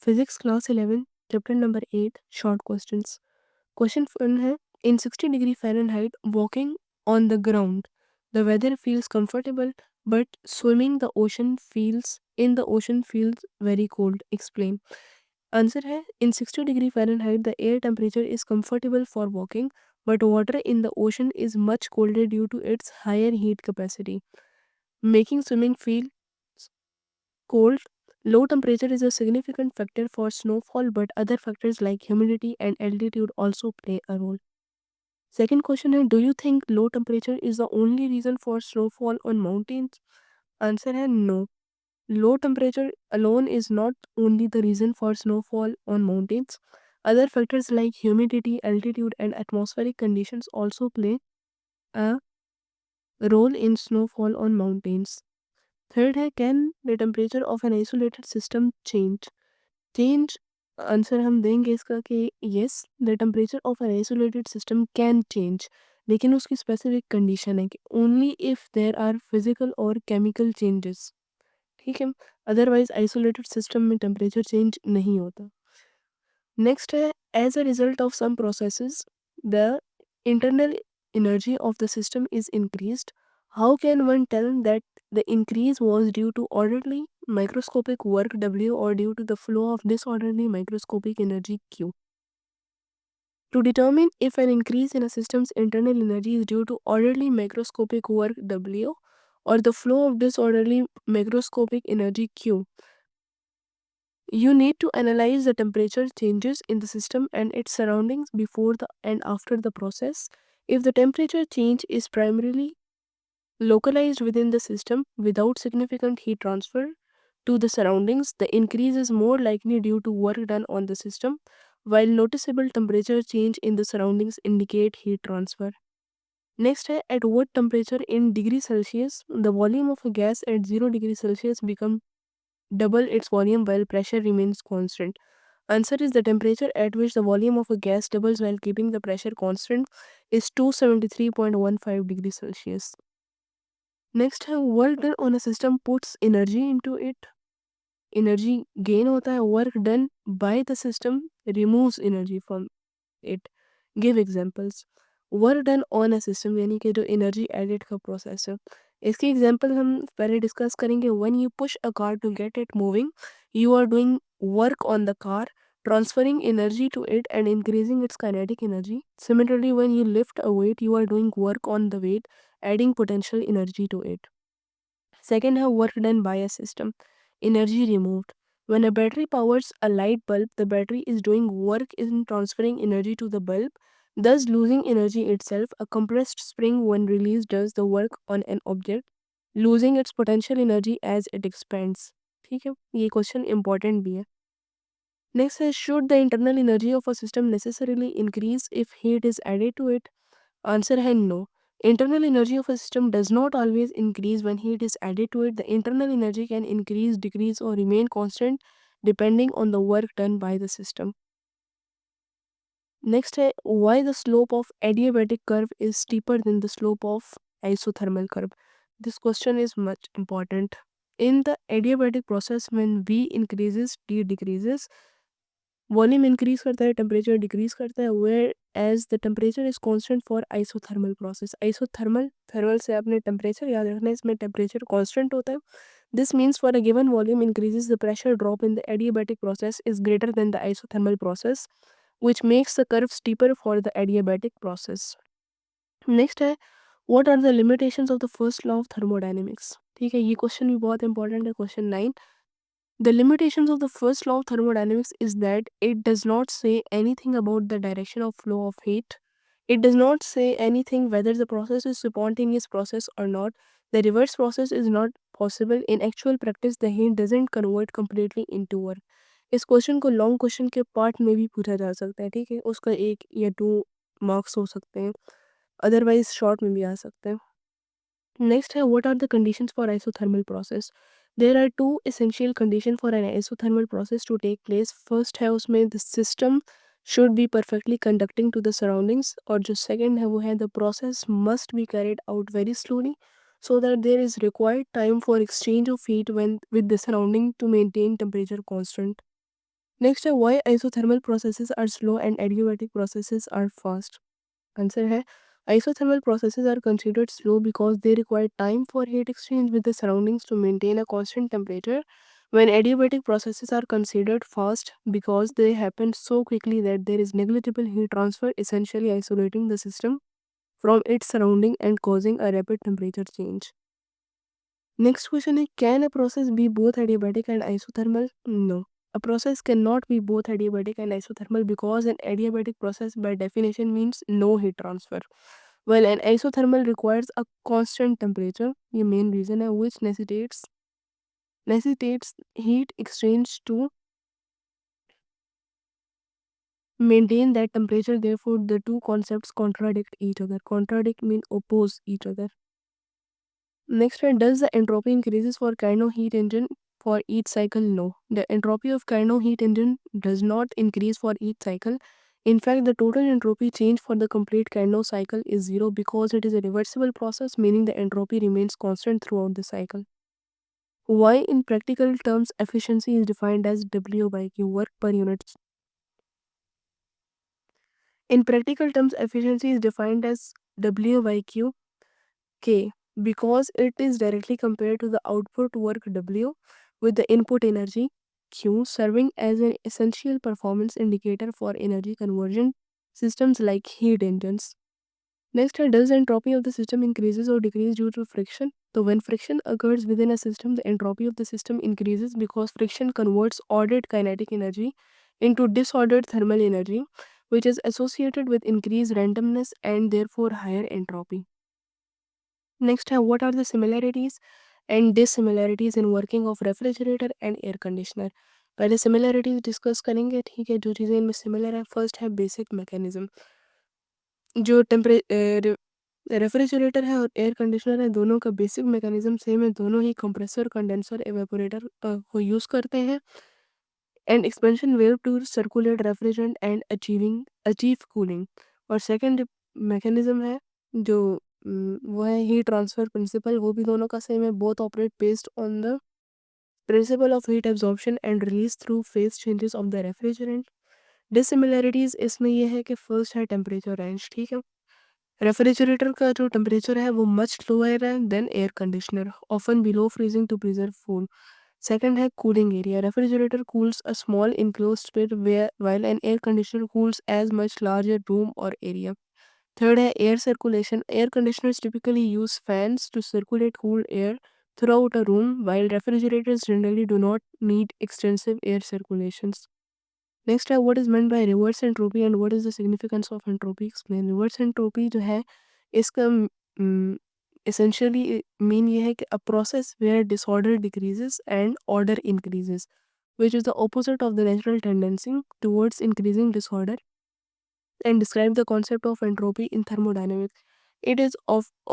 Physics class 11 chapter number 8 short questions. Question 1 है, in 60 degree Fahrenheit walking on the ground the weather feels comfortable but swimming the ocean feels very cold, explain. Answer है, in 60 degree Fahrenheit the air temperature is comfortable for walking but water in the ocean is much colder due to its higher heat capacity, making swimming feel cold. Low temperature is a significant factor for snowfall, but other factors like humidity and altitude also play a role. Second question is, do you think low temperature is the only reason for snowfall on mountains? Answer है no. Low temperature alone is not only the reason for snowfall on mountains. Other factors like humidity, altitude, and atmospheric conditions also play a role in snowfall on mountains. Third है, can the temperature of an isolated system change? Change answer हम देंगे इसका कि yes, the temperature of an isolated system can change, लेकिन उसकी specific condition है कि only if there are physical और केमिकल चेंजेस। ठीक है, अदरवाइज आइसोलेटेड सिस्टम में टेम्परेचर चेंज नहीं होता। नेक्स्ट है, as a result of some processes the internal energy of the system is increased. How can one tell that the increase was due to orderly microscopic work W or due to the flow of disorderly microscopic energy Q? To determine if an increase in a system's internal energy is due to orderly microscopic work W or the flow of disorderly microscopic energy Q, you need to analyze the temperature changes in the system and its surroundings before and after the process. If the temperature change is primarily localized within the system without significant heat transfer to the surroundings, the increase is more likely due to work done on the system, while noticeable temperature change in the surroundings indicate heat transfer. Next है, at what temperature in degree Celsius the volume of a gas at 0 degree Celsius become double its volume while pressure remains constant? Answer is, the temperature at which the volume of a gas doubles while keeping the pressure constant is 273.15 degrees Celsius. Next है, work done on a system puts energy into it. Energy gain होता है, work done by the system removes energy from it. Give examples. Work done on a system यानी कि जो energy edit का process है, इसकी example हम पहले डिस्कस करेंगे। When you push a car to get it moving, you are doing work on the car, transferring energy to it and increasing its kinetic energy. Similarly, when you lift a weight, you are doing work on the weight, adding potential energy to it. Second है, work done by a system. Energy removed. When a battery powers a light bulb, the battery is doing work in transferring energy to the bulb, thus losing energy itself. A compressed spring, when released, does the work on an object, losing its potential energy as it expands. ठीक है, ये question important भी है। Next है, should the internal energy of a system necessarily increase if heat is added to it? Answer है no. Internal energy of a system does not always increase when heat is added to it. The internal energy can increase, decrease, or remain constant depending on the work done by the system. Next है, why the slope of adiabatic curve is steeper than the slope of isothermal curve? This question is much important. In the adiabatic process, when V increases, T decreases. Volume increase करता है, temperature decrease करता है, whereas the temperature is constant for isothermal process. Thermal से आपने temperature याद रखना है, इसमें टेम्परेचर कांस्टेंट होता है। This means for a given volume increases the pressure drop in the adiabatic process is greater than the isothermal process, which makes the curve steeper for the adiabatic process. Next है, what are the limitations of the first law of thermodynamics? ठीक है, ये question भी बहुत important है, question 9। The limitations of the first law of thermodynamics is that it does not say anything about the direction of flow of heat. It does not say anything whether the process is spontaneous process or not. The reverse process is not possible. In actual practice, the heat doesn't convert completely into work. इस question को long question के part में भी पूछा जा सकता है, ठीक है, उसका 1 या 2 मार्क्स हो सकते हैं, अदरवाइज शॉर्ट में भी आ सकते हैं। नेक्स्ट है, what are the conditions for isothermal process? There are 2 essential condition for an isothermal process to take place. First है, उसमें the system should be perfectly conducting to the surroundings, और जो second है वो है, the process must be carried out very slowly so that there is required time for exchange of heat when with the surrounding to maintain temperature constant. Next है why isothermal processes are slow and adiabatic processes are fast. Answer है isothermal processes are considered slow because they require time for heat exchange with the surroundings to maintain a constant temperature, when adiabatic processes are considered fast because they happen so quickly that there is negligible heat transfer, essentially isolating the system from its surrounding and causing a rapid temperature change. Next question is, can a process be both adiabatic and isothermal? No. A process cannot be both adiabatic and isothermal because an adiabatic process by definition means no heat transfer. While an isothermal requires a constant temperature, the main reason है which necessitates heat exchange to maintain that temperature. Therefore, the two concepts contradict each other. Contradict mean oppose each other. Next one, does the entropy increases for Carnot heat engine for each cycle? No. The entropy of Carnot heat engine does not increase for each cycle. In fact, the total entropy change for the complete Carnot cycle is zero because it is a reversible process, meaning the entropy remains constant throughout the cycle. Why in practical terms efficiency is defined as W by Q, work per unit? In practical terms, efficiency is defined as W by Q K because it is directly compared to the output work W with the input energy Q, serving as an essential performance indicator for energy conversion systems like heat engines. Next, does the entropy of the system increases or decreases due to friction? So when friction occurs within a system, the entropy of the system increases because friction converts ordered kinetic energy into disordered thermal energy, which is associated with increased randomness and therefore higher entropy. Next है what are the similarities and dissimilarities in working of refrigerator and air conditioner. पहले similarities discuss करेंगे, ठीक है। जो चीज़ें इनमें similar है, first है बेसिक मैकेनिज्म। जो रेफ्रिजरेटर है और एयर कंडीशनर है, दोनों का बेसिक मैकेनिज्म सेम है। दोनों ही कंप्रेसर, कंडेंसर, एवेपोरेटर को यूज़ करते हैं and expansion valve to circulate refrigerant and achieve cooling. और सेकंड मैकेनिज्म है जो वो है हीट ट्रांसफर प्रिंसिपल, वो भी दोनों का सेम है। Both operate based on the principle of heat absorption and release through phase changes of the refrigerant. Dissimilarities इसमें यह है कि फर्स्ट है टेम्परेचर रेंज, ठीक है। रेफ्रिजरेटर का जो टेम्परेचर है वो मच लोअर है than air conditioner, often below freezing to preserve food. Second है cooling area, refrigerator cools a small enclosed space while an air conditioner cools as much larger room or area. Third है air circulation, air conditioners typically use fans to circulate cool air throughout a room while refrigerators generally do not need extensive air circulations. Next है what is meant by reverse entropy and what is the significance of entropy? explain. Reverse entropy जो है इसका essentially mean ये है कि a process where disorder decreases and order increases, which is the opposite of the natural tendency towards increasing disorder, and describe the concept of entropy in thermodynamics. It is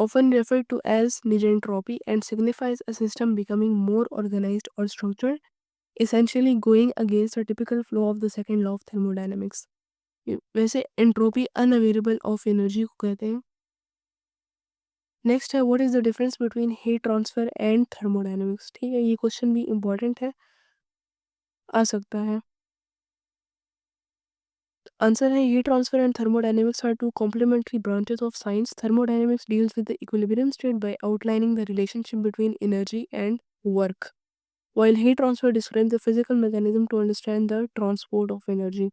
often referred to as negentropy and signifies a system becoming more organized or structured, essentially going against the typical flow of the second law of thermodynamics. वैसे entropy unavailable of energy को कहते हैं। Next है what is the difference between heat transfer and thermodynamics, ठीक है। ये question भी important है, आ सकता है। आंसर है heat transfer and thermodynamics are two complementary branches of science. Thermodynamics deals with the equilibrium state by outlining the relationship between energy and work, while heat transfer describes the physical mechanism to understand the transport of energy.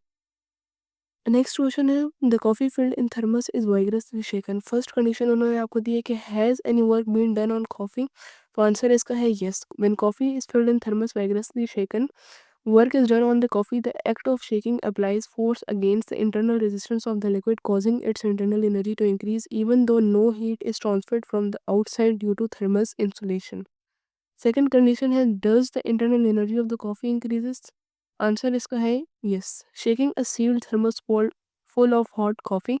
Next question है the coffee filled in thermos is vigorously shaken. First condition उन्होंने आपको दी है कि has any work been done on coffee, तो answer इसका है yes. When coffee is filled in thermos vigorously shaken, work is done on the coffee. The act of shaking applies force against the internal resistance of the liquid, causing its internal energy to increase even though no heat is transferred from the outside due to thermal insulation. Second condition है does the internal energy of the coffee increases? Answer इसका है yes. Shaking a sealed thermos full of hot coffee,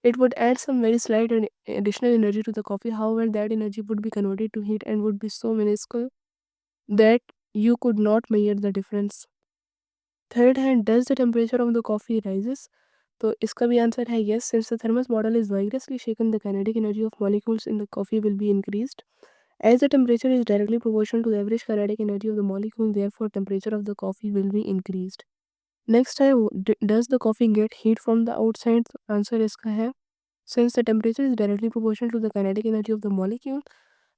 it would add some very slight additional energy to the coffee. However, that energy would be converted to heat and would be so minuscule that you could not measure the difference. Third है does the temperature of the coffee rises? तो इसका भी answer है yes. Since the thermos model is vigorously shaken, the kinetic energy of molecules in the coffee will be increased. As the temperature is directly proportional to the average kinetic energy of the molecule, therefore temperature of the coffee will be increased. Next है, does the coffee get heat from the outside? Answer इसका है, since the temperature is directly proportional to the kinetic energy of the molecule,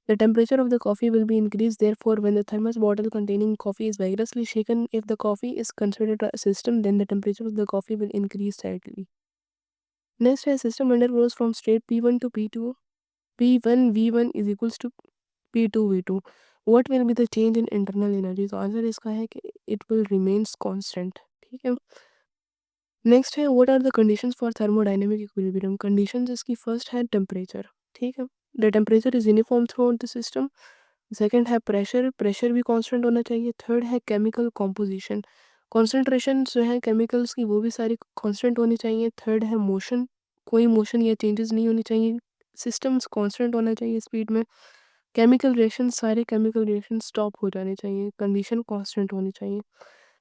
the temperature of the coffee will be increased. Therefore, when the thermos bottle containing coffee is vigorously shaken, if the coffee is considered a system, then the temperature of the coffee will increase slightly. Next, a system undergoes from state P1 to P2. P1 V1 is equals to P2 V2. What will be the change in internal energy? तो answer इसका है कि it will remains constant. ठीक है। Next है, what are the conditions for thermodynamic equilibrium? Conditions इसकी first है temperature. ठीक है, the temperature is uniform throughout the system. Second है प्रेशर, प्रेशर भी कांस्टेंट होना चाहिए। थर्ड है केमिकल कॉम्पोजिशन, कॉन्सेंट्रेशन जो है केमिकल्स की वो भी सारी कांस्टेंट होनी चाहिए। थर्ड है मोशन, कोई मोशन या चेंजेस नहीं होनी चाहिए। सिस्टम्स कांस्टेंट होना चाहिए स्पीड में। केमिकल रिएक्शन, सारे केमिकल रिएक्शन स्टॉप हो जाने चाहिए। कंडीशन कांस्टेंट होनी चाहिए।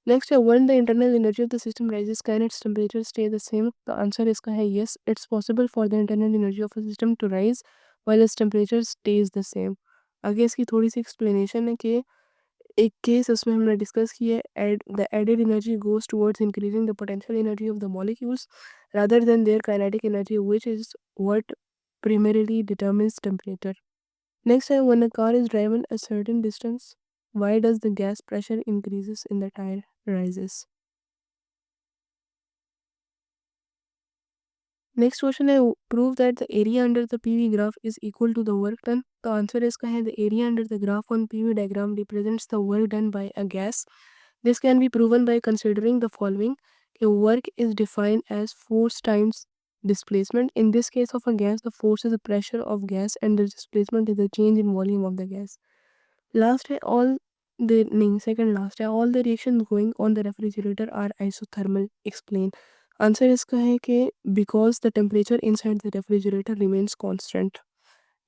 नेक्स्ट है, when the internal energy of the system rises can its temperature stay the same? तो आंसर इसका है yes, it's possible for the internal energy of a system to rise while its temperature stays the same. आगे इसकी थोड़ी सी explanation है कि एक case उसमें हमने डिस्कस किया है, the added energy goes towards increasing the potential energy of the molecules rather than their kinetic energy, which is what primarily determines temperature. Next time, when a car is driven a certain distance, why does the gas pressure increases in the tire rises? Next question है, prove that the area under the PV graph is equal to the work done. तो answer इसका है, the area under the graph on PV diagram represents the work done by a gas. This can be proven by considering the following. A work is defined as force times displacement. In this case of a gas, the force is the pressure of gas and the displacement is the change in volume of the gas. Last है, all the नहीं second last है, all the reactions going on the refrigerator are isothermal. Explain. Answer इसका है कि because the temperature inside the refrigerator remains constant.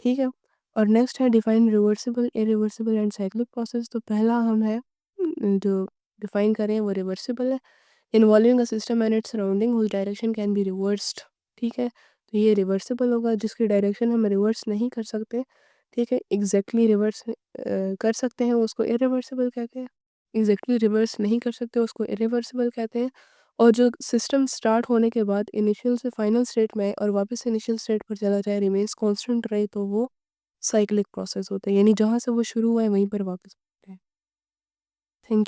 ठीक है। और next है, define reversible, irreversible and cyclic process. तो पहला हम है जो डिफाइन करें वो रिवर्सिबल है, involving a system and its surrounding whose direction can be reversed. ठीक है, तो ये रिवर्सिबल होगा, जिसकी डायरेक्शन हम रिवर्स नहीं कर सकते। ठीक है, एग्जैक्टली रिवर्स कर सकते हैं उसको इरिवर्सिबल कहते हैं, एग्जैक्टली रिवर्स नहीं कर सकते उसको इरिवर्सिबल कहते हैं। और जो सिस्टम स्टार्ट होने के बाद इनिशियल से फाइनल स्टेट में और वापस इनिशियल स्टेट पर चला जाए, रिमेन्स कांस्टेंट रहे, तो वो साइक्लिक प्रोसेस होता है, यानी जहाँ से वो शुरू हुआ है वहीं पर वापस होता है। Thank you.